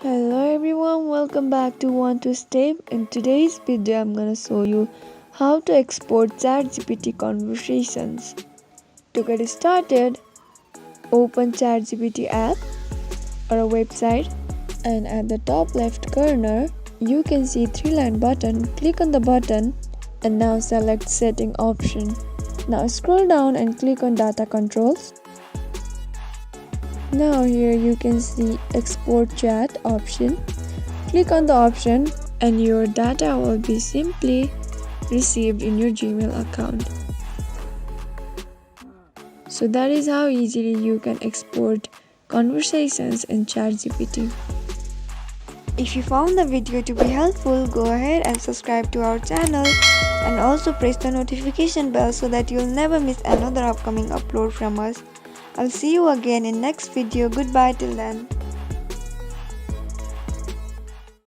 Hello everyone, welcome back to Want to Step. In today's video, I'm gonna show you how to export ChatGPT conversations. To get started, open ChatGPT app or a website, and at the top left corner, you can see three-line button. Click on the button and now select Setting option. Now scroll down and click on Data Controls. Now here you can see Export Chat option. Click on the option and your data will be simply received in your Gmail account. So that is how easily you can export conversations in ChatGPT. If you found the video to be helpful, go ahead and subscribe to our channel and also press the notification bell so that you'll never miss another upcoming upload from us. I'll see you again in next video. Goodbye till then.